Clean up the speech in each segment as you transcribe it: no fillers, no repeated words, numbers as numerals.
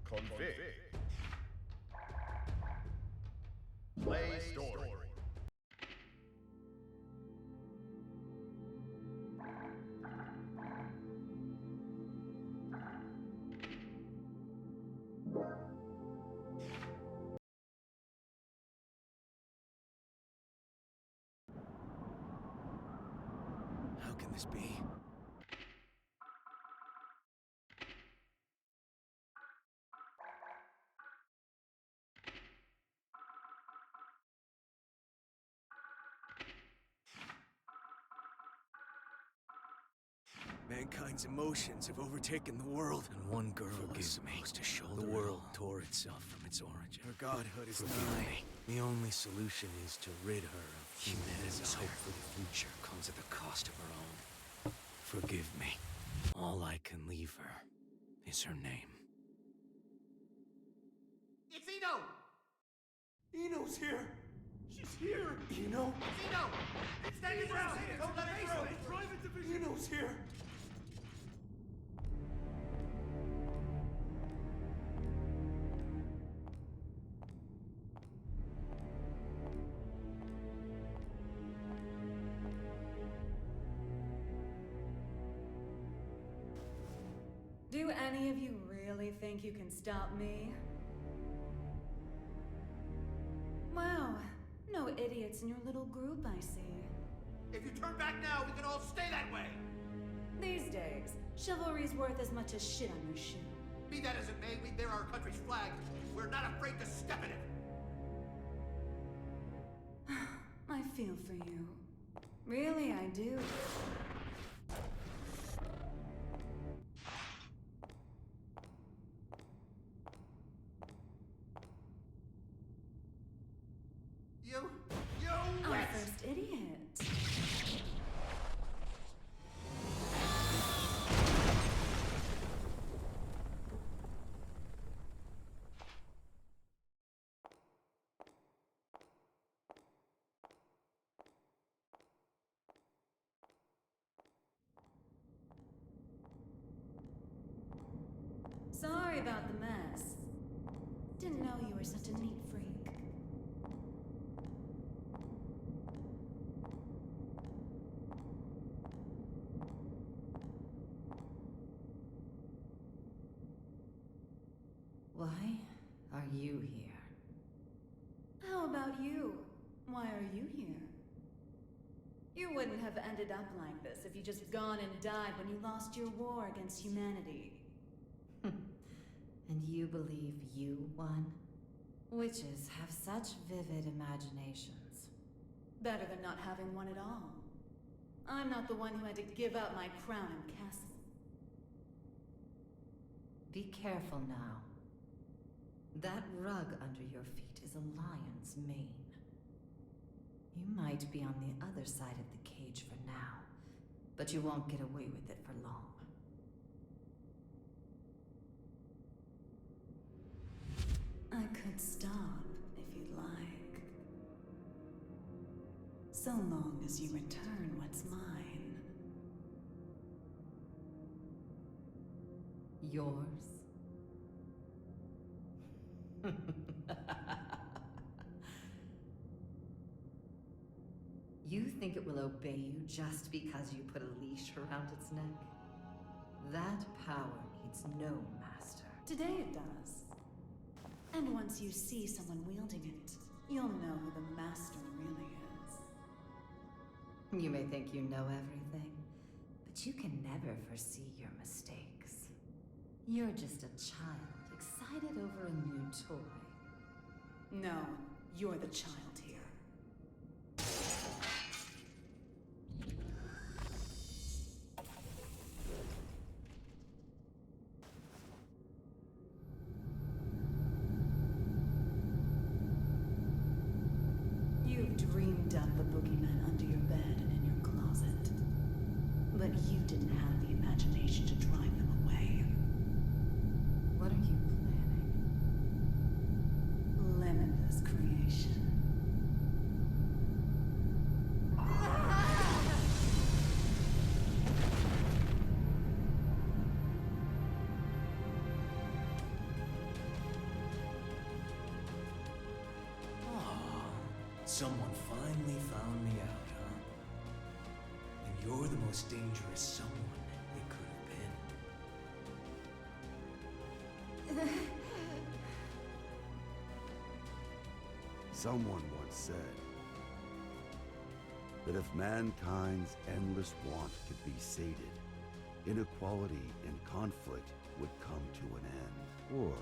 Config. Play story. How can this be? Mankind's emotions have overtaken the world, and one girl is supposed to shoulder the world tore itself from its origin. Her godhood is nigh. The only solution is to rid her of humanity's hope for the future comes at the cost of her own. Forgive me. All I can leave her is her name. It's Eno! Eno's here! She's here! Eno? It's Eno! Stand your ground! Don't let it through! Eno's here! Do any of you really think you can stop me? Wow, no idiots in your little group, I see. If you turn back now, we can all stay that way! These days, chivalry's worth as much as shit on your shoe. Be that as it may, we bear our country's flag. We're not afraid to step in it! I feel for you. Really, I do. You Our wet! first idiot. Sorry about the mess. Didn't know you were such a neat freak. Why are you here? How about you? Why are you here? You wouldn't have ended up like this if you just gone and died when you lost your war against humanity. And you believe you won? Witches have such vivid imaginations. Better than not having one at all. I'm not the one who had to give up my crown and castle. Be careful now. That rug under your feet is a lion's mane. You might be on the other side of the cage for now, but you won't get away with it for long. I could stop if you'd like. So long as you return what's mine. Yours? You think it will obey you just because you put a leash around its neck? That power needs no master. Today it does. And once you see someone wielding it, you'll know who the master really is. You may think you know everything, but you can never foresee your mistakes. You're just a child, excited over a new toy. No, you're the child here. You've dreamed up the boogeyman under your bed and in your closet. But you didn't have the imagination to drive them away. What are you planning? Limitless creation. Someone finally found me out, huh? And you're the most dangerous someone they could have been. Someone once said that if mankind's endless want could be sated, inequality and conflict would come to an end. Or,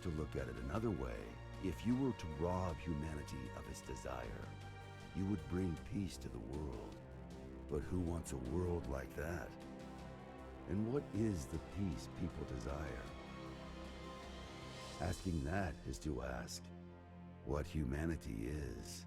to look at it another way, if you were to rob humanity of its desire, you would bring peace to the world. But who wants a world like that? And what is the peace people desire? Asking that is to ask what humanity is.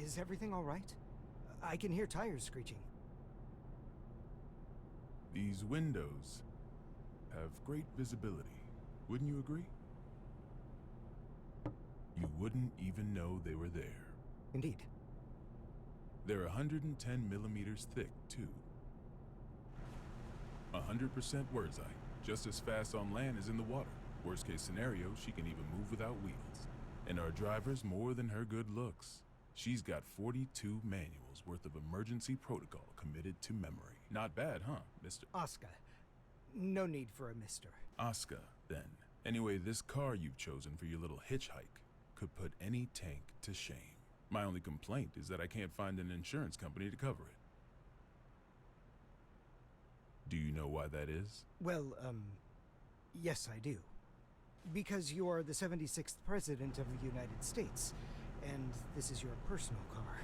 Is everything all right? I can hear tires screeching. These windows have great visibility. Wouldn't you agree? You wouldn't even know they were there. Indeed. They're 110 millimeters thick, too. 100% Wurdzite, just as fast on land as in the water. Worst case scenario, she can even move without wheels. And our driver's more than her good looks. She's got 42 manuals worth of emergency protocol committed to memory. Not bad, huh, Mr. Asuka. No need for a mister. Asuka, then. Anyway, this car you've chosen for your little hitchhike could put any tank to shame. My only complaint is that I can't find an insurance company to cover it. Do you know why that is? Well, yes I do. Because you're the 76th President of the United States, and this is your personal car.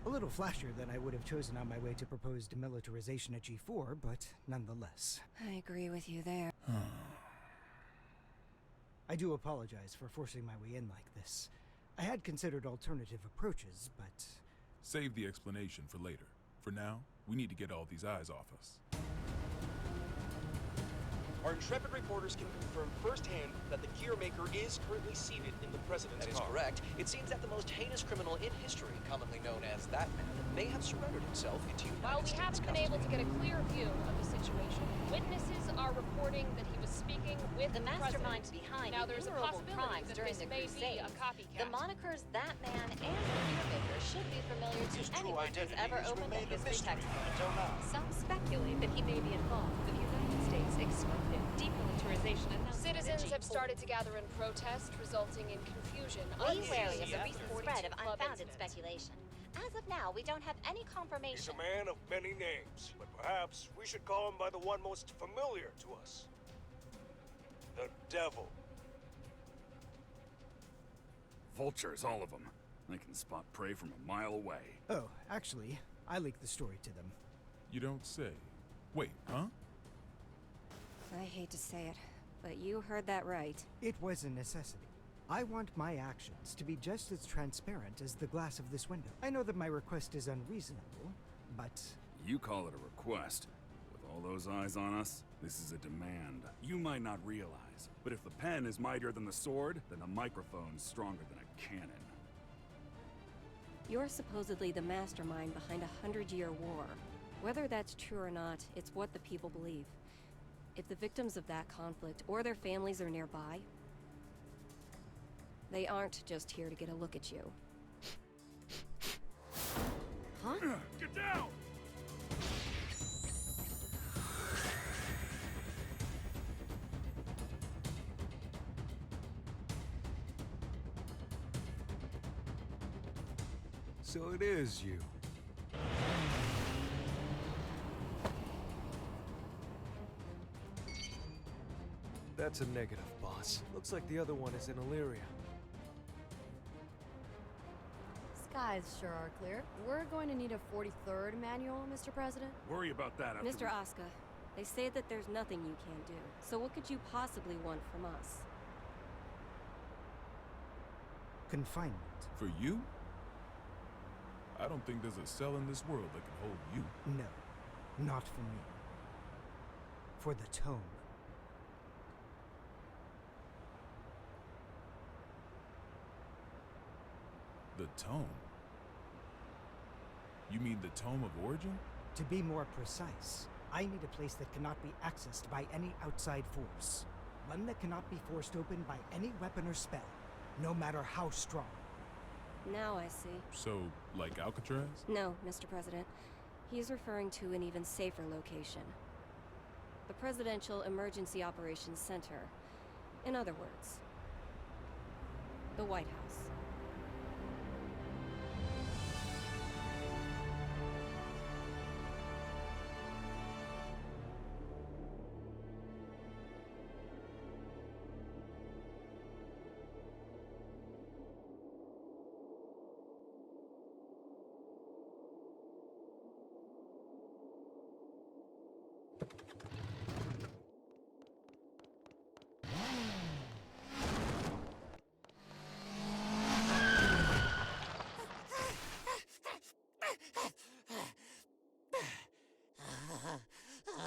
A little flashier than I would have chosen on my way to proposed demilitarization at G4, but nonetheless. I agree with you there. I do apologize for forcing my way in like this. I had considered alternative approaches, but... Save the explanation for later. For now, we need to get all these eyes off us. Our intrepid reporters can confirm firsthand that the gear maker is currently seated in the president's car. That is correct. It seems that the most heinous criminal in history, commonly known as that man, may have surrendered himself into United While we States haven't been able to get a clear view of the situation, witnesses are reporting that he was speaking with the mastermind president. behind Now there's a innumerable possibility crimes that during this the may be Crusade. a copycat. The monikers That Man and the Gear Maker should be familiar to anyone who's ever opened a history textbook. Until now. Some speculate that he may be involved with the United States' expected demilitarization announcement. Citizens have started to gather in protest, resulting in confusion. Be wary of the Uneasy recent after spread of 42 club unfounded incidents. speculation. As of now, we don't have any He's confirmation. a man of many names, but perhaps we should call him by the one most familiar to us. The Devil. Vultures, all of them. They can spot prey from a mile away. Oh, actually, I leaked the story to them. You don't say. Wait, huh? I hate to say it, but you heard that right. It was a necessity. I want my actions to be just as transparent as the glass of this window. I know that my request is unreasonable, but... You call it a request. With all those eyes on us, this is a demand. You might not realize, but if the pen is mightier than the sword, then the microphone's stronger than a cannon. You're supposedly the mastermind behind a 100-year war. Whether that's true or not, it's what the people believe. If the victims of that conflict or their families are nearby, they aren't just here to get a look at you. Huh? Get down! So it is you. That's a negative, boss. Looks like the other one is in Illyria. skies sure are clear. We're going to need a 43rd manual, Mr. President. Worry about that after Mr. Asuka, they say that there's nothing you can't do. So what could you possibly want from us? Confinement. For you? I don't think there's a cell in this world that can hold you. No, not for me. For the tome. The tome? You mean the Tome of Origin? To be more precise, I need a place that cannot be accessed by any outside force. One that cannot be forced open by any weapon or spell, no matter how strong. Now I see. So, like Alcatraz? No, Mr. President. He's referring to an even safer location. The Presidential Emergency Operations Center. In other words, the White House.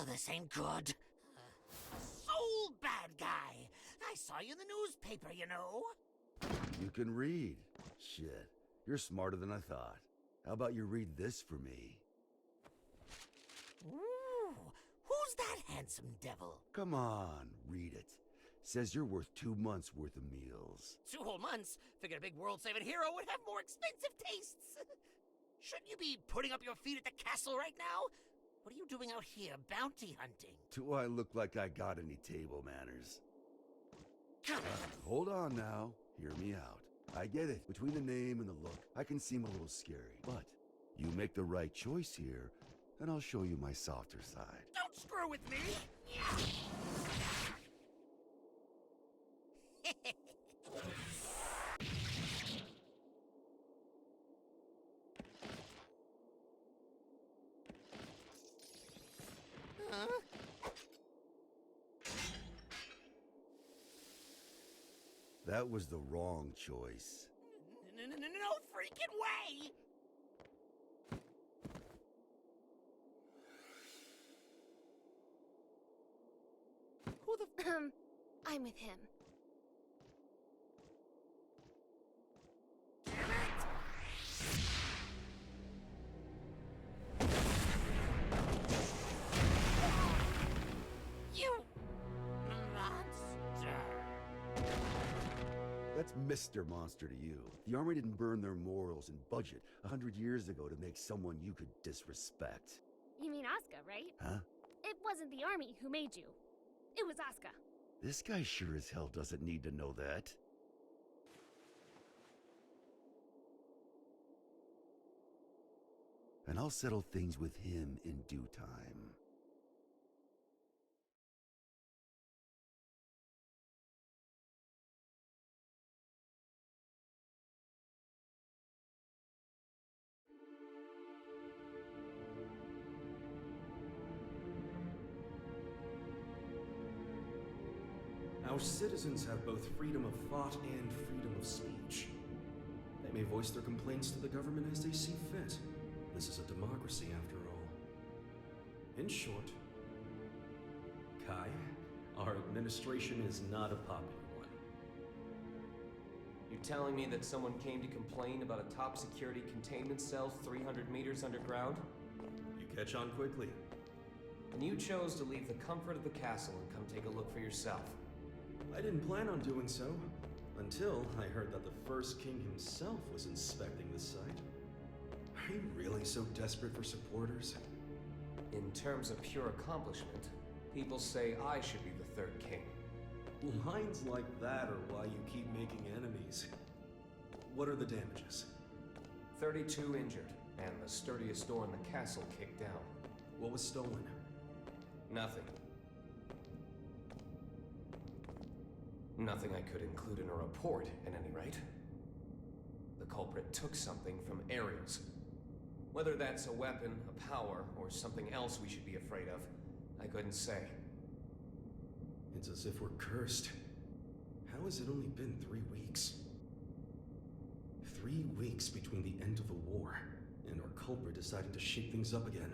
This ain't good. Sol Badguy! I saw you in the newspaper, you know. You can read. Shit, you're smarter than I thought. How about you read this for me? Ooh, who's that handsome devil? Come on, read it. Says you're worth 2 months' worth of meals. 2 whole months? Figured a big world-saving hero would have more expensive tastes. Shouldn't you be putting up your feet at the castle right now? What are you doing out here, bounty hunting? Do I look like I got any table manners? Hold on now. Hear me out. I get it. Between the name and the look, I can seem a little scary. But you make the right choice here, and I'll show you my softer side. Don't screw with me! Huh? That was the wrong choice. No freaking way! Who the I'm with him. You monster! That's Mr. Monster to you. The Army didn't burn their morals and budget 100 years ago to make someone you could disrespect. You mean Asuka, right? Huh? It wasn't the army who made you. It was Asuka. This guy sure as hell doesn't need to know that. And I'll settle things with him in due time. Our citizens have both freedom of thought and freedom of speech. They may voice their complaints to the government as they see fit. This is a democracy, after all. In short, Kai, our administration is not a popular one. You're telling me that someone came to complain about a top security containment cell 300 meters underground? You catch on quickly. And you chose to leave the comfort of the castle and come take a look for yourself. I didn't plan on doing so, until I heard that the first king himself was inspecting the site. Are you really so desperate for supporters? In terms of pure accomplishment, people say I should be the third king. Lines like that are why you keep making enemies. What are the damages? 32 injured, and the sturdiest door in the castle kicked down. What was stolen? Nothing. Nothing I could include in a report, at any rate. the culprit took something from Ariel's. Whether that's a weapon, a power, or something else we should be afraid of, I couldn't say. It's as if we're cursed. How has it only been 3 weeks? 3 weeks between the end of the war and our culprit deciding to shake things up again.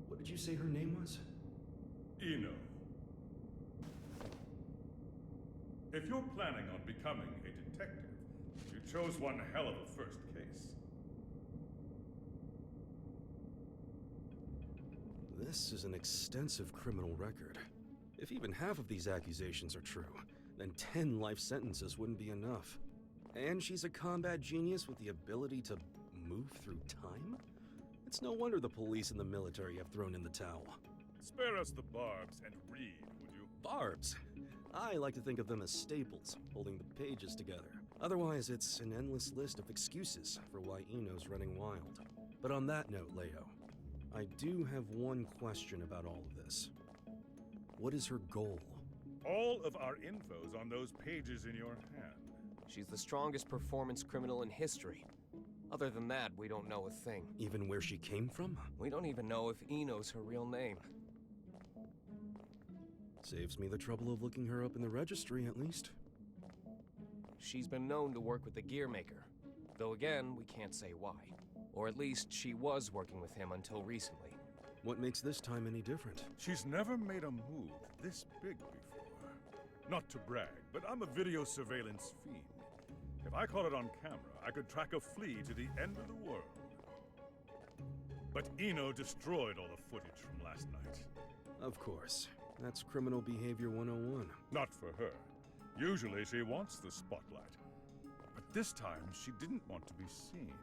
What did you say her name was? Eno. If you're planning on becoming a detective, you chose one hell of a first case. This is an extensive criminal record. If even half of these accusations are true, then 10 life sentences wouldn't be enough. And she's a combat genius with the ability to move through time? It's no wonder the police and the military have thrown in the towel. Spare us the barbs and read, would you? Barbs? I like to think of them as staples, holding the pages together. Otherwise, it's an endless list of excuses for why Eno's running wild. But on that note, Leo, I do have one question about all of this. What is her goal? All of our info's on those pages in your hand. She's the strongest performance criminal in history. Other than that, we don't know a thing. Even where she came from? We don't even know if Eno's her real name. Saves me the trouble of looking her up in the registry, at least. She's been known to work with the gear maker. Though again, we can't say why. Or at least she was working with him until recently. What makes this time any different? She's never made a move this big before. Not to brag, but I'm a video surveillance fiend. If I caught it on camera, I could track a flea to the end of the world. But Eno destroyed all the footage from last night. Of course. That's criminal behavior 101. Not for her. Usually she wants the spotlight. But this time, she didn't want to be seen.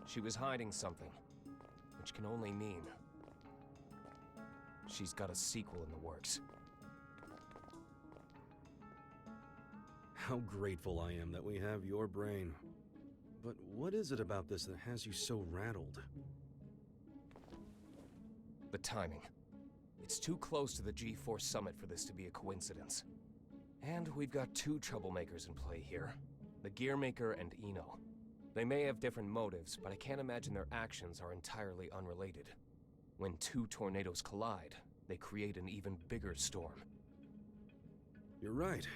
She was hiding something, which can only mean she's got a sequel in the works. How grateful I am that we have your brain. But what is it about this that has you so rattled? The timing. It's too close to the G4 summit for this to be a coincidence. And we've got 2 troublemakers in play here. The Gearmaker and Eno. They may have different motives, but I can't imagine their actions are entirely unrelated. When 2 tornadoes collide, they create an even bigger storm. You're right.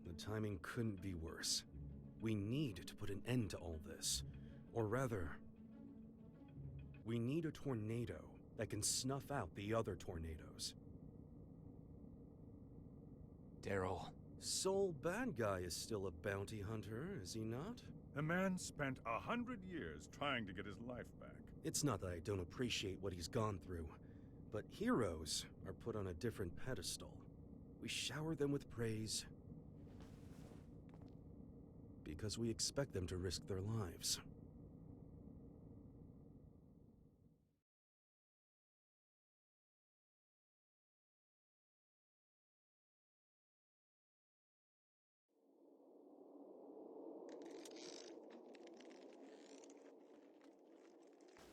The timing couldn't be worse. We need to put an end to all this. Or rather, we need a tornado that can snuff out the other tornadoes. Daryl. Sol Badguy is still a bounty hunter, is he not? The man spent 100 years trying to get his life back. It's not that I don't appreciate what he's gone through, but heroes are put on a different pedestal. We shower them with praise because we expect them to risk their lives.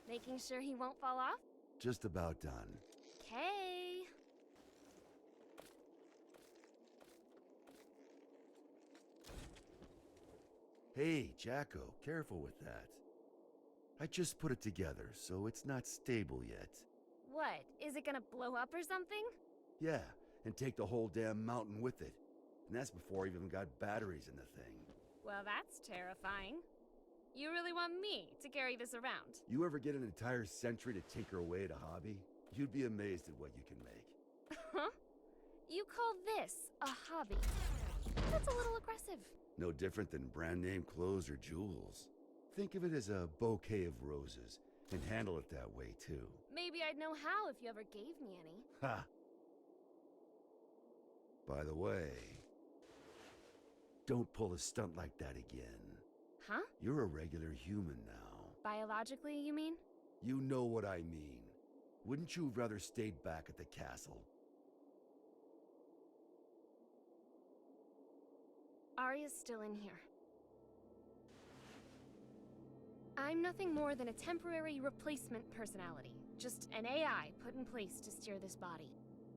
Making sure he won't fall off? Just about done. Okay. Hey, Jacko, careful with that. I just put it together, so it's not stable yet. What? Is it gonna blow up or something? Yeah, and take the whole damn mountain with it. And that's before I even got batteries in the thing. Well, that's terrifying. You really want me to carry this around? You ever get an entire century to tinker away at a hobby? You'd be amazed at what you can make. Huh? You call this a hobby? That's a little aggressive. No different than brand name clothes or jewels. Think of it as a bouquet of roses, and handle it that way too. Maybe I'd know how if you ever gave me any. Ha! By the way, don't pull a stunt like that again. Huh? You're a regular human now. Biologically, you mean? You know what I mean. Wouldn't you have rather stayed back at the castle? Arya's still in here. I'm nothing more than a temporary replacement personality. Just an AI put in place to steer this body.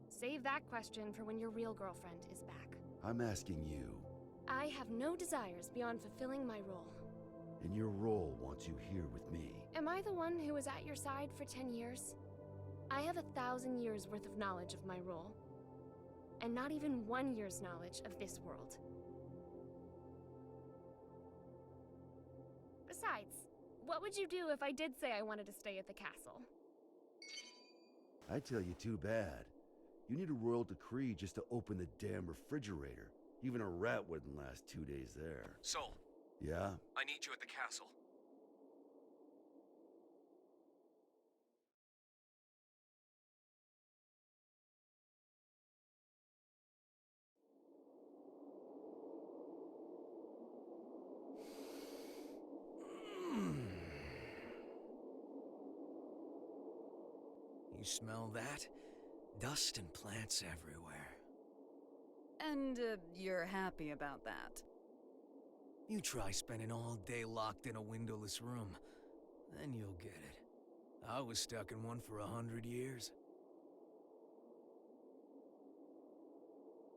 Save that question for when your real girlfriend is back. I'm asking you. I have no desires beyond fulfilling my role. and your role wants you here with me. Am I the one who was at your side for 10 years? I have 1,000 years worth of knowledge of my role. And not even 1 year's knowledge of this world. Besides, what would you do if I did say I wanted to stay at the castle? I tell you, too bad. You need a royal decree just to open the damn refrigerator. Even a rat wouldn't last 2 days there. Sol, Yeah? I need you at the castle. You smell that? Dust and plants everywhere. And, you're happy about that? You try spending all day locked in a windowless room, then you'll get it. I was stuck in one for 100 years.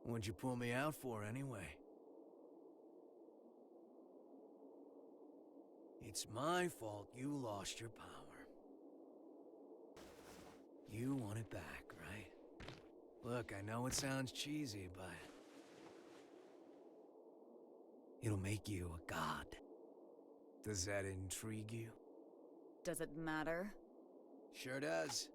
What'd you pull me out for, anyway? It's my fault you lost your power. You want it back, right? Look, I know it sounds cheesy, but it'll make you a god. Does that intrigue you? Does it matter? Sure does.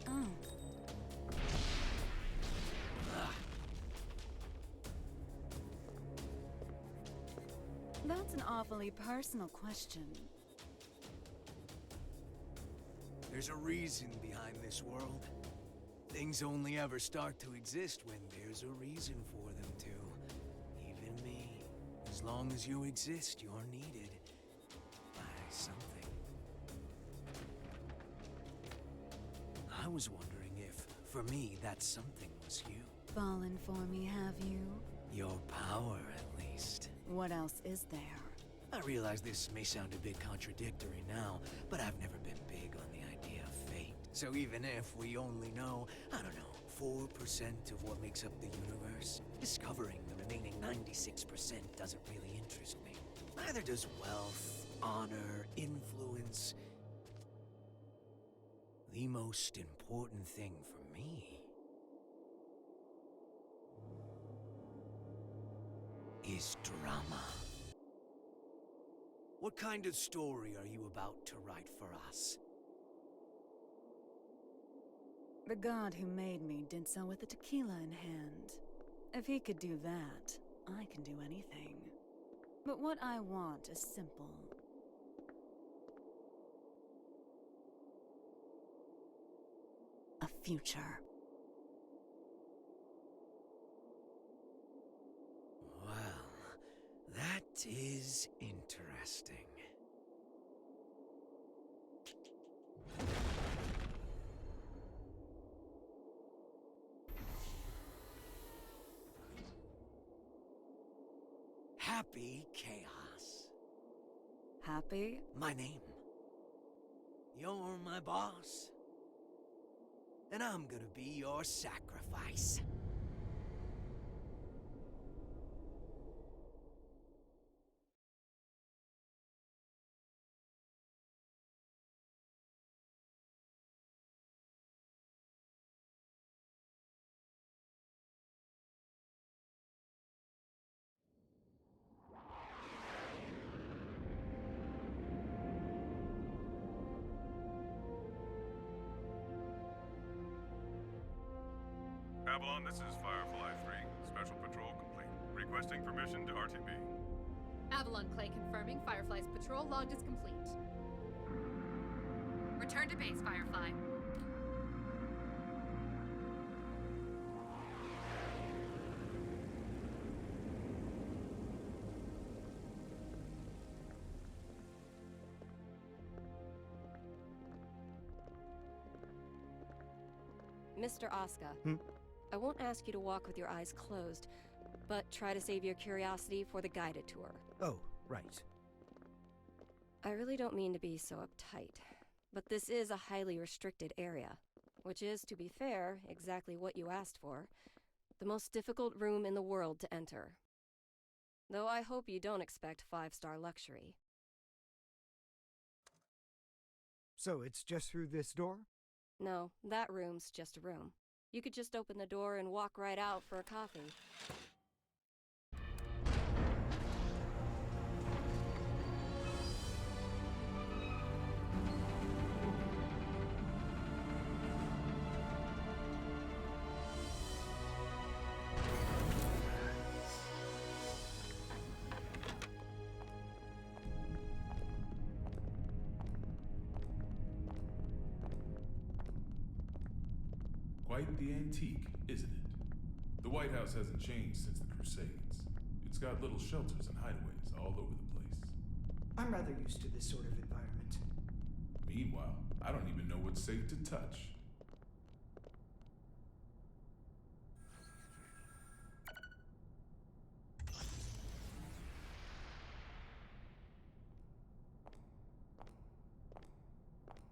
Oh. That's an awfully personal question. There's a reason behind this world. Things only ever start to exist when there's a reason for them to. Even me. As long as you exist, you're needed by something. I was wondering if, for me, that something was you. Fallen for me, have you? Your power, at least. What else is there? I realize this may sound a bit contradictory now, but I've never been big on the idea of fate. So even if we only know, I don't know, 4% of what makes up the universe, discovering the remaining 96% doesn't really interest me. Neither does wealth, honor, influence. The most important thing for me is drama. What kind of story are you about to write for us? The god who made me did so with a tequila in hand. If he could do that, I can do anything. But what I want is simple. A future. Well, that is interesting. Happy Chaos. Happy? My name. You're my boss. And I'm gonna be your sacrifice. Avalon, this is Firefly 3. Special patrol complete. Requesting permission to RTB. Avalon Clay confirming Firefly's patrol logged is complete. Return to base, Firefly. Mr. Asuka, I won't ask you to walk with your eyes closed, but try to save your curiosity for the guided tour. Oh, right. I really don't mean to be so uptight, but this is a highly restricted area. Which is, to be fair, exactly what you asked for. The most difficult room in the world to enter. Though I hope you don't expect 5-star luxury. So it's just through this door? No, that room's just a room. You could just open the door and walk right out for a coffee. Quite the antique, isn't it? The White House hasn't changed since the Crusades. It's got little shelters and hideaways all over the place. I'm rather used to this sort of environment. Meanwhile, I don't even know what's safe to touch.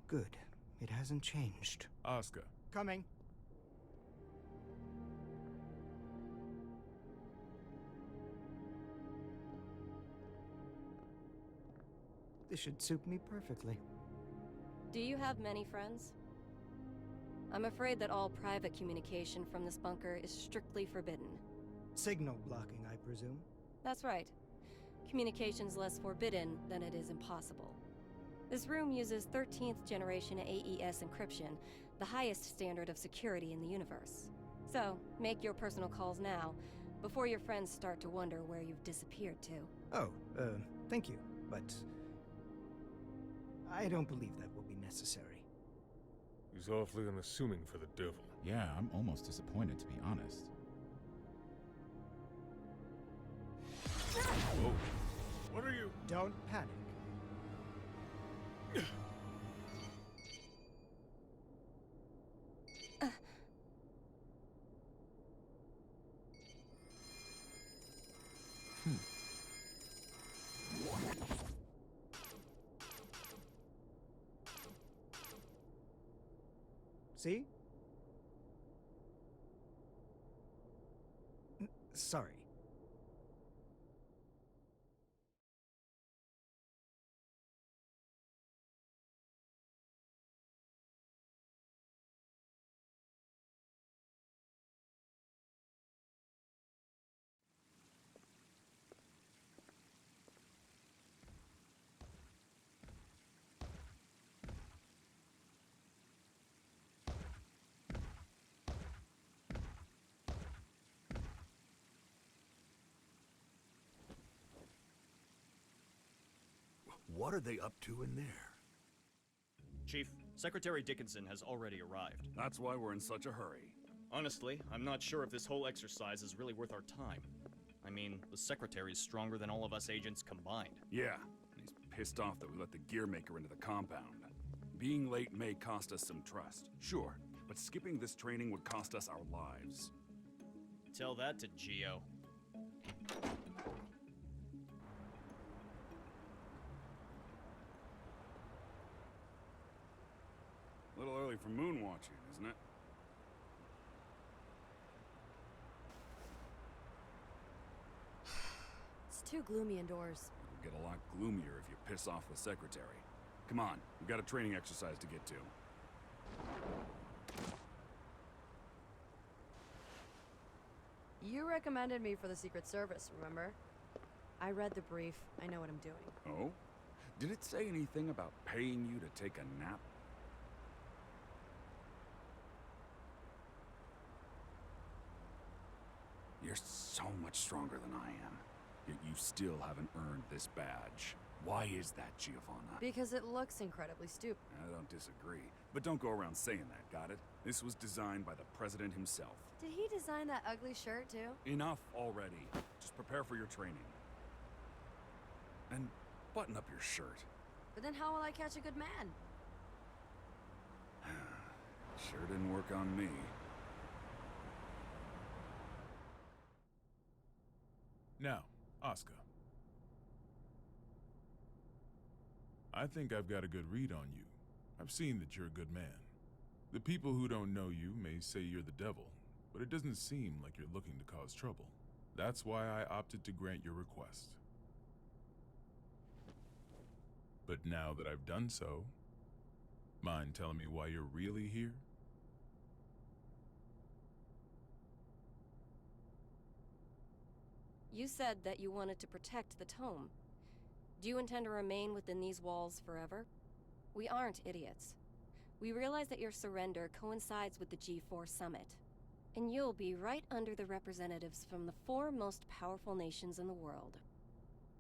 Good. It hasn't changed. Oscar. Coming. This should suit me perfectly. Do you have many friends? I'm afraid that all private communication from this bunker is strictly forbidden. Signal blocking, I presume? That's right. Communication's less forbidden than it is impossible. This room uses 13th generation AES encryption, the highest standard of security in the universe. So, make your personal calls now, before your friends start to wonder where you've disappeared to. Oh, thank you, but I don't believe that will be necessary. He's awfully unassuming for the devil. Yeah, I'm almost disappointed, to be honest. Whoa. What are you? Don't panic. See? Sorry. What are they up to in there? Chief, Secretary Dickinson has already arrived. That's why we're in such a hurry. Honestly, I'm not sure if this whole exercise is really worth our time. I mean, the Secretary's stronger than all of us agents combined. Yeah, and he's pissed off that we let the Gearmaker into the compound. Being late may cost us some trust, sure, but skipping this training would cost us our lives. Tell that to Geo. A little early for moon watching, isn't it? It's too gloomy indoors. It'll get a lot gloomier if you piss off the Secretary. Come on, we've got a training exercise to get to. You recommended me for the Secret Service, remember? I read the brief. I know what I'm doing. Oh? Did it say anything about paying you to take a nap? You're so much stronger than I am, yet you still haven't earned this badge. Why is that, Giovanna? Because it looks incredibly stupid. I don't disagree, but don't go around saying that, got it? This was designed by the president himself. Did he design that ugly shirt, too? Enough already. Just prepare for your training. And button up your shirt. But then how will I catch a good man? Sure didn't work on me. Now, Oscar. I think I've got a good read on you. I've seen that you're a good man. The people who don't know you may say you're the devil, but it doesn't seem like you're looking to cause trouble. That's why I opted to grant your request. But now that I've done so, mind telling me why you're really here? You said that you wanted to protect the tome. Do you intend to remain within these walls forever? We aren't idiots. We realize that your surrender coincides with the G4 summit, and you'll be right under the representatives from the 4 most powerful nations in the world.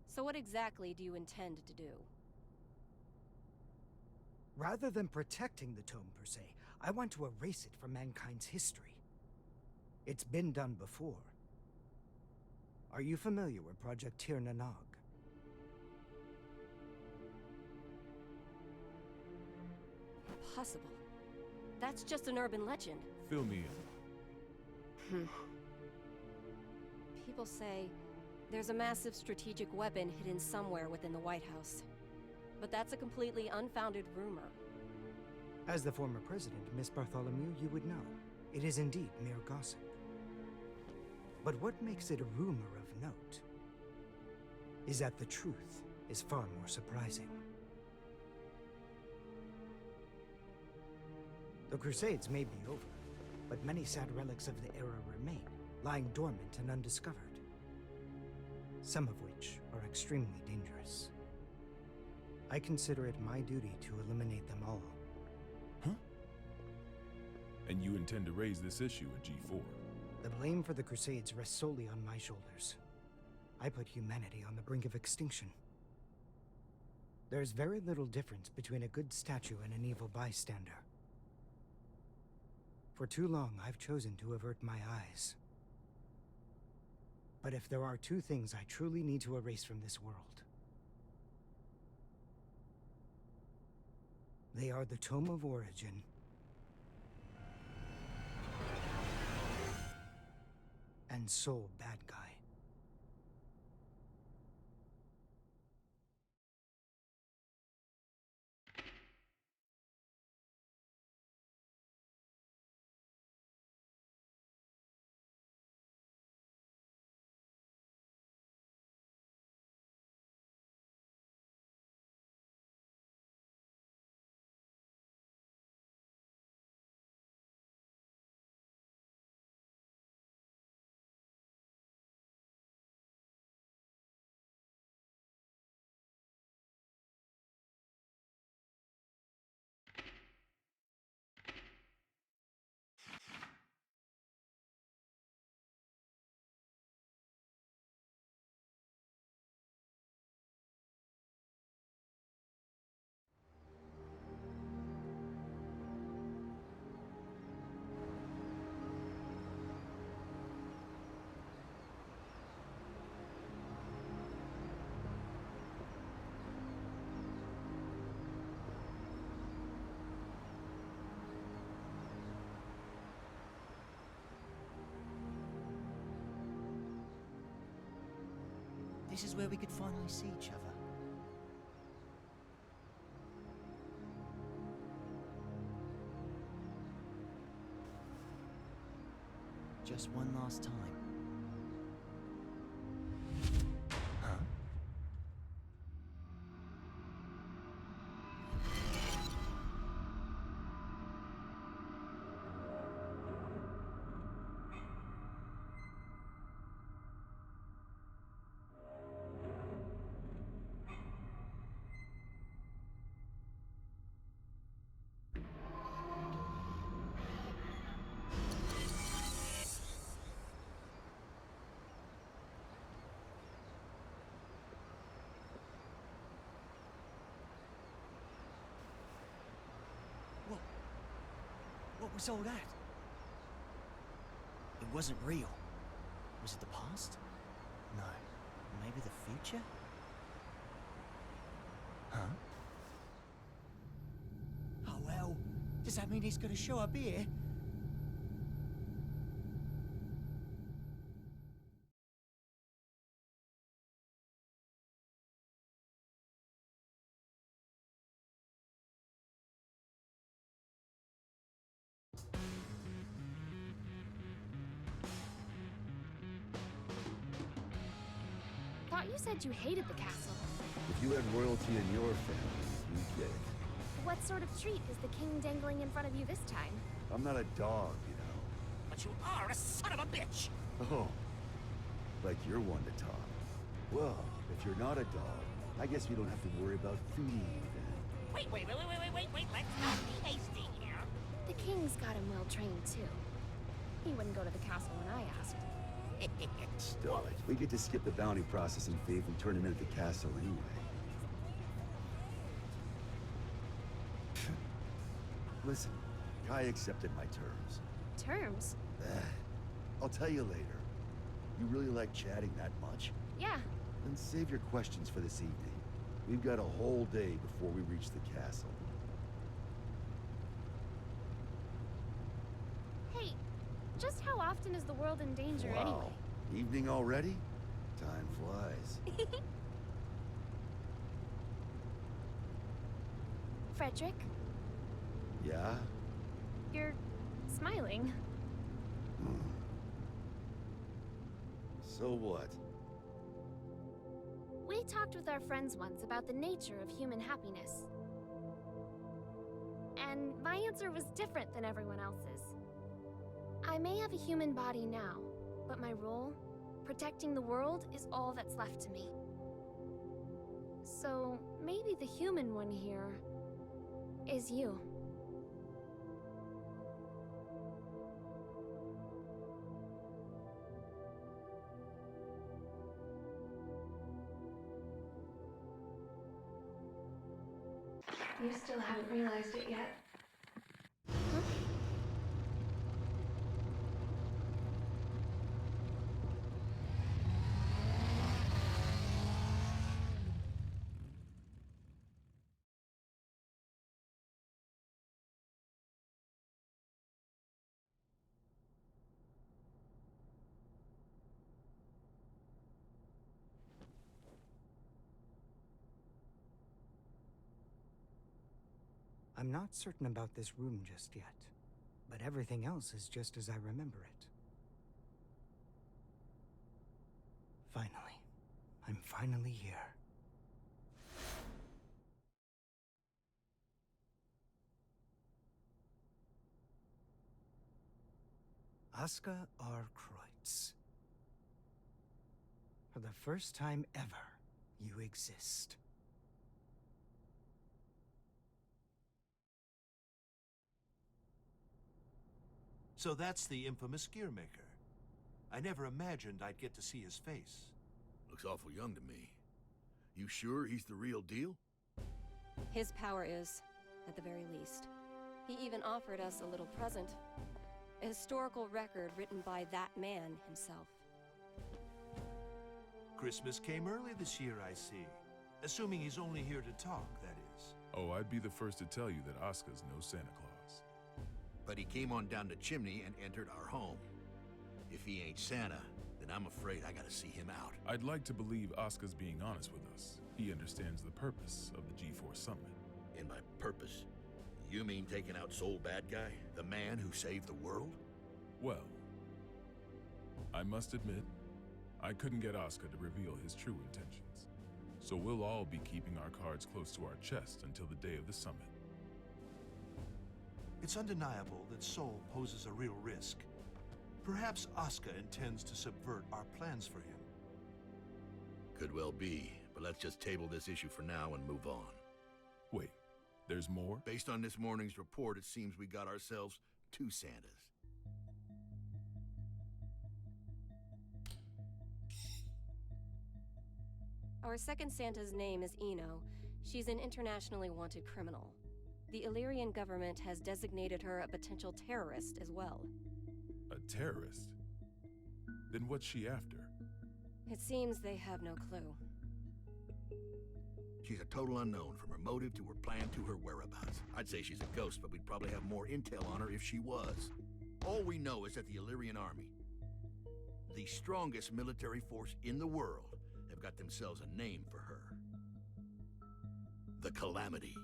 So what exactly do you intend to do? Rather than protecting the tome per se, I want to erase it from mankind's history. It's been done before. Are you familiar with Project Tir Nanog? Impossible. That's just an urban legend. Fill me in. People say there's a massive strategic weapon hidden somewhere within the White House. But that's a completely unfounded rumor. As the former president, Miss Bartholomew, you would know. It is indeed mere gossip. But what makes it a rumor of note is that the truth is far more surprising. The Crusades may be over, but many sad relics of the era remain, lying dormant and undiscovered. Some of which are extremely dangerous. I consider it my duty to eliminate them all. Huh? And you intend to raise this issue at G4? The blame for the Crusades rests solely on my shoulders. I put humanity on the brink of extinction. There's very little difference between a good statue and an evil bystander. For too long, I've chosen to avert my eyes. But if there are 2 things I truly need to erase from this world, they are the Tome of Origin and Sol Badguy. This is where we could finally see each other. Just one last time. Huh? What was all that? It wasn't real. Was it the past? No. Maybe the future? Huh? Oh well, does that mean he's gonna show up here? thought you said you hated the castle. If you had royalty in your family, you'd get it. What sort of treat is the king dangling in front of you this time? I'm not a dog, you know. But you are a son of a bitch! Oh, like you're one to talk. Well, if you're not a dog, I guess we don't have to worry about feeding you then. Wait, let's not be hasty here. The king's got him well trained, too. He wouldn't go to the castle when I asked. Stop it. We get to skip the bounty processing fee and turn him into the castle anyway. Listen, Kai accepted my terms. Terms? I'll tell you later. You really like chatting that much? Yeah. Then save your questions for this evening. We've got a whole day before we reach the castle. Hey, just how often is the world in danger anyway? Evening already? Time flies. Frederick? Yeah? You're smiling. So what? We talked with our friends once about the nature of human happiness. And my answer was different than everyone else's. I may have a human body now, but my role, protecting the world, is all that's left to me. So maybe the human one here is you. You still haven't realized it yet. I'm not certain about this room just yet, but everything else is just as I remember it. Finally. I'm finally here. Asuka R. Kreutz. For the first time ever, you exist. So that's the infamous Gearmaker. I never imagined I'd get to see his face. Looks awful young to me. You sure he's the real deal? His power is, at the very least. He even offered us a little present. A historical record written by that man himself. Christmas came early this year, I see. Assuming he's only here to talk, that is. Oh, I'd be the first to tell you that Asuka's no Santa Claus. But he came on down the chimney and entered our home. If he ain't Santa, then I'm afraid I gotta see him out. I'd like to believe Asuka's being honest with us. He understands the purpose of the G4 Summit. And by purpose, you mean taking out Sol Badguy, the man who saved the world? Well, I must admit, I couldn't get Asuka to reveal his true intentions. So we'll all be keeping our cards close to our chest until the day of the summit. It's undeniable that Sol poses a real risk. Perhaps Asuka intends to subvert our plans for him. Could well be, but let's just table this issue for now and move on. Wait, there's more? Based on this morning's report, it seems we got ourselves two Santas. Our second Santa's name is Eno. She's an internationally wanted criminal. The Illyrian government has designated her a potential terrorist as well. A terrorist? Then what's she after? It seems they have no clue. She's a total unknown, from her motive to her plan to her whereabouts. I'd say she's a ghost, but we'd probably have more intel on her if she was. All we know is that the Illyrian army, the strongest military force in the world, have got themselves a name for her. The Calamity.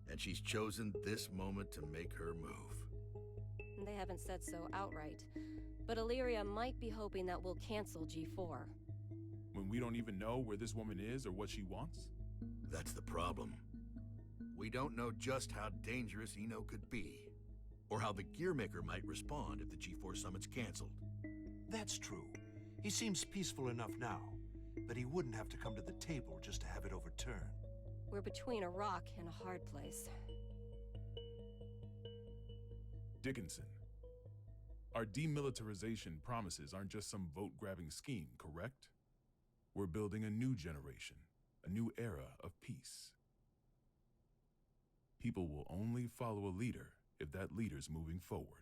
And she's chosen this moment to make her move. They haven't said so outright, but Illyria might be hoping that we'll cancel G4. when we don't even know where this woman is or what she wants? That's the problem. We don't know just how dangerous Eno could be, or how the Gearmaker might respond if the G4 Summit's canceled. That's true. He seems peaceful enough now, but he wouldn't have to come to the table just to have it overturned. We're between a rock and a hard place. Dickinson, our demilitarization promises aren't just some vote-grabbing scheme, correct? We're building a new generation, a new era of peace. People will only follow a leader if that leader's moving forward.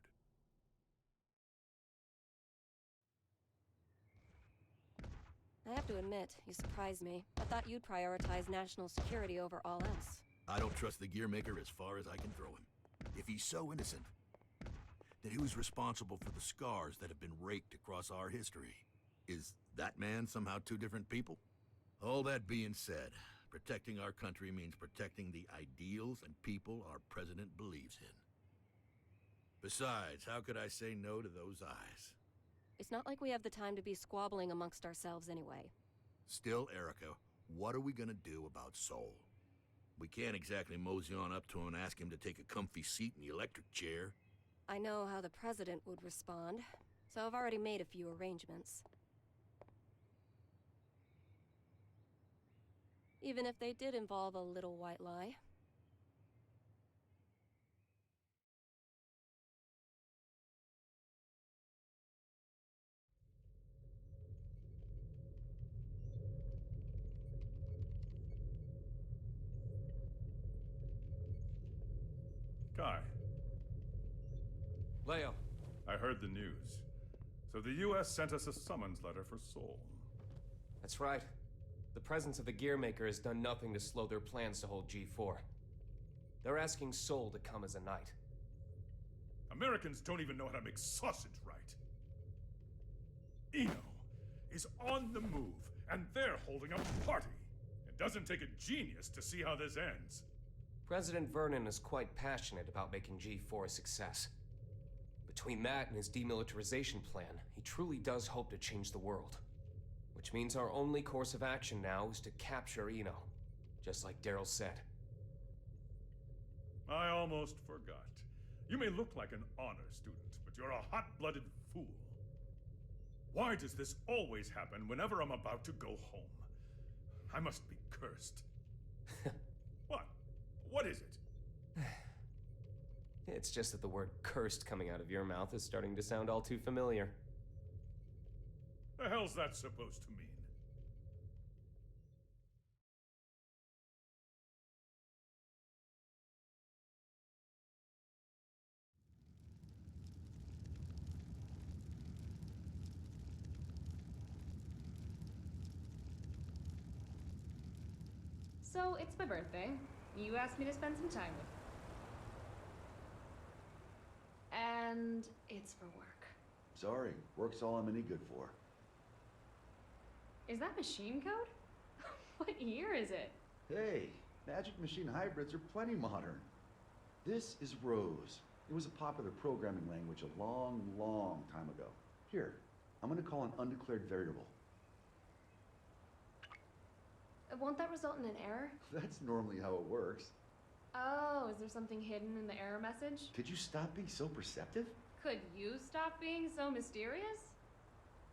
I have to admit, you surprised me. I thought you'd prioritize national security over all else. I don't trust the Gearmaker as far as I can throw him. If he's so innocent, then who's responsible for the scars that have been raked across our history? Is that man somehow two different people? All that being said, protecting our country means protecting the ideals and people our president believes in. Besides, how could I say no to those eyes? It's not like we have the time to be squabbling amongst ourselves anyway. Still, Erica, what are we gonna do about Sol? We can't exactly mosey on up to him and ask him to take a comfy seat in the electric chair. I know how the president would respond, so I've already made a few arrangements. Even if they did involve a little white lie. Kai. Leo. I heard the news. So the U.S. sent us a summons letter for Sol. That's right. The presence of the Gearmaker has done nothing to slow their plans to hold G4. They're asking Sol to come as a knight. Americans don't even know how to make sausage right. Eno is on the move, and they're holding a party. It doesn't take a genius to see how this ends. President Vernon is quite passionate about making G4 a success. Between that and his demilitarization plan, he truly does hope to change the world. Which means our only course of action now is to capture Eno, just like Daryl said. I almost forgot. You may look like an honor student, but you're a hot-blooded fool. Why does this always happen whenever I'm about to go home? I must be cursed. What? What is it? It's just that the word cursed coming out of your mouth is starting to sound all too familiar. The hell's that supposed to mean? So, it's my birthday. You asked me to spend some time with you. And it's for work. Sorry, work's all I'm any good for. Is that machine code? What year is it? Hey, Magic Machine hybrids are plenty modern. This is Rose. It was a popular programming language a long, long time ago. Here, I'm gonna call an undeclared variable. Won't that result in an error? That's normally how it works. Oh, is there something hidden in the error message? Could you stop being so perceptive? Could you stop being so mysterious?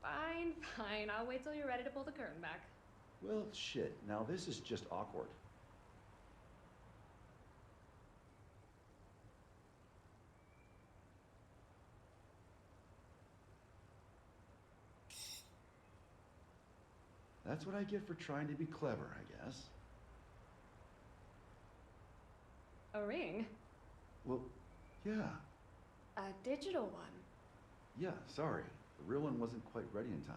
Fine, fine. I'll wait till you're ready to pull the curtain back. Well, shit. Now this is just awkward. That's what I get for trying to be clever, I guess. A ring? Well, yeah. A digital one? Yeah, sorry. The real one wasn't quite ready in time.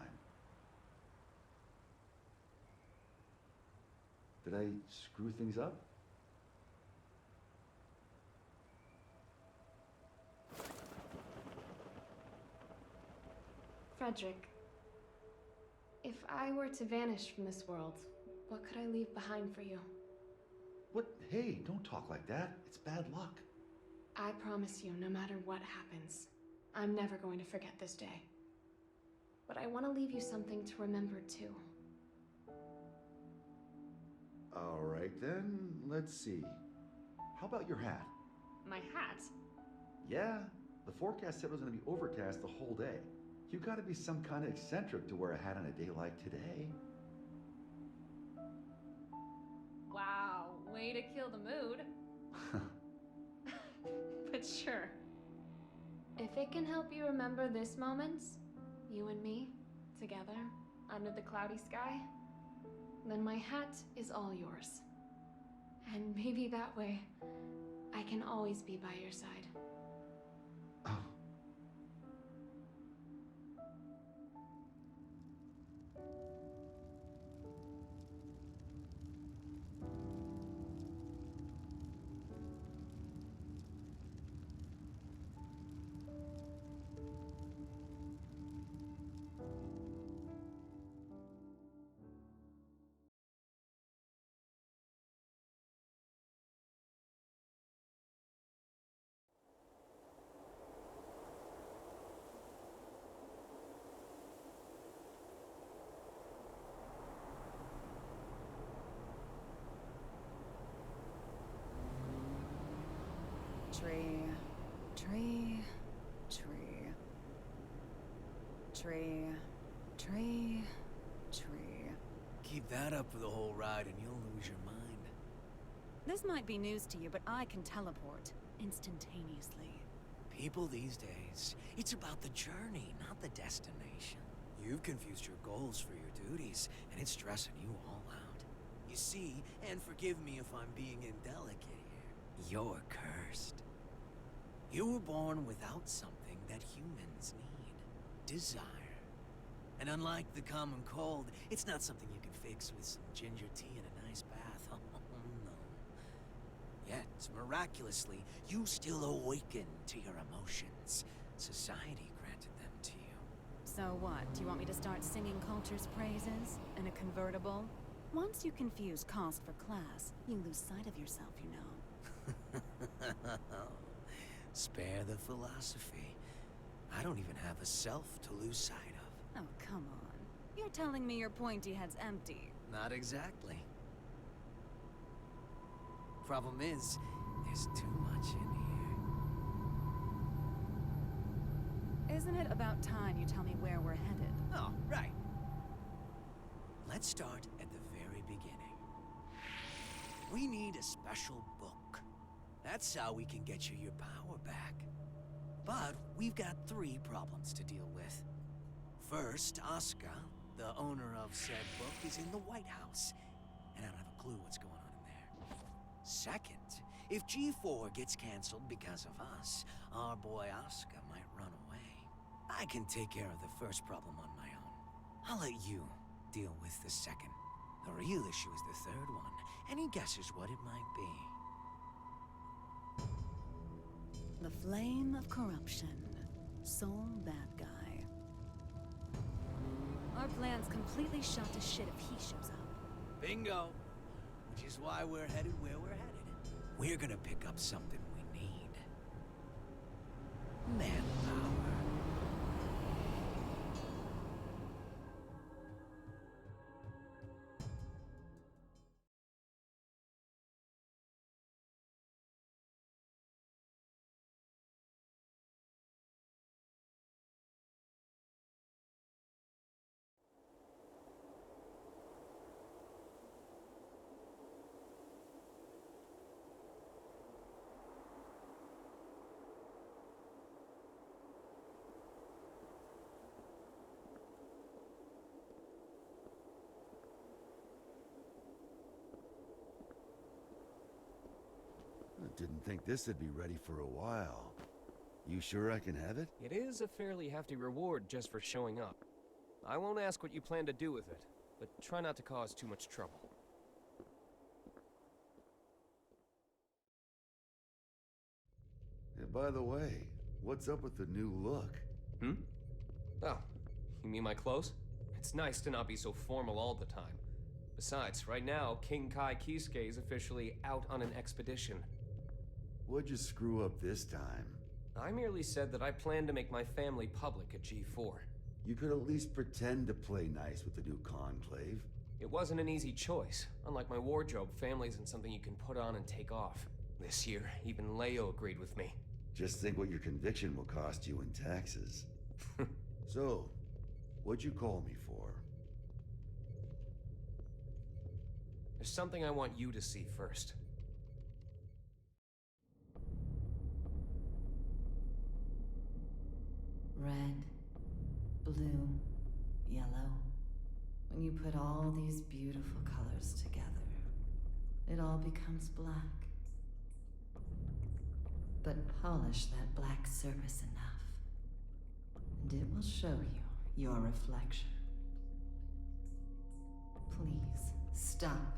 Did I screw things up? Frederick, if I were to vanish from this world, what could I leave behind for you? What? Hey, don't talk like that. It's bad luck. I promise you, no matter what happens, I'm never going to forget this day. But I want to leave you something to remember too. All right then, let's see. How about your hat? My hat? Yeah, the forecast said it was going to be overcast the whole day. You gotta be some kind of eccentric to wear a hat on a day like today. Wow, way to kill the mood. But sure. If it can help you remember this moment, you and me, together, under the cloudy sky, then my hat is all yours. And maybe that way, I can always be by your side. Tree, tree, tree. Tree, tree, tree. Keep that up for the whole ride and you'll lose your mind. This might be news to you, but I can teleport instantaneously. People these days, it's about the journey, not the destination. You've confused your goals for your duties, and it's stressing you all out. You see, and forgive me if I'm being indelicate here, you're cursed. You were born without something that humans need. Desire. And unlike the common cold, it's not something you can fix with some ginger tea and a nice bath. Oh, no. Yet, miraculously, you still awaken to your emotions. Society granted them to you. So what? Do you want me to start singing culture's praises? In a convertible? Once you confuse cost for class, you lose sight of yourself, you know. Spare the philosophy. I don't even have a self to lose sight of. Oh, come on. You're telling me your pointy head's empty. Not exactly. Problem is, there's too much in here. Isn't it about time you tell me where we're headed? Oh, right. Let's start at the very beginning. We need a special book. That's how we can get you your power back. But we've got 3 problems to deal with. First, Asuka, the owner of said book, is in the White House, and I don't have a clue what's going on in there. Second, if G4 gets canceled because of us, our boy Asuka might run away. I can take care of the first problem on my own. I'll let you deal with the second. The real issue is the third one. Any guesses what it might be? The flame of corruption. Sol Badguy. Our plan's completely shot to shit if he shows up. Bingo! Which is why we're headed where we're headed. We're gonna pick up something we need. Manpower. I didn't think this would be ready for a while. You sure I can have it? It is a fairly hefty reward just for showing up. I won't ask what you plan to do with it, but try not to cause too much trouble. Yeah, by the way, what's up with the new look? Oh, you mean my clothes? It's nice to not be so formal all the time. Besides, right now, King Kai Kisuke is officially out on an expedition. What'd you screw up this time? I merely said that I plan to make my family public at G4. You could at least pretend to play nice with the new conclave. It wasn't an easy choice. Unlike my wardrobe, family isn't something you can put on and take off. This year, even Leo agreed with me. Just think what your conviction will cost you in taxes. So, what'd you call me for? There's something I want you to see first. Red, blue, yellow. When you put all these beautiful colors together, it all becomes black. But polish that black surface enough, and it will show you your reflection. Please, stop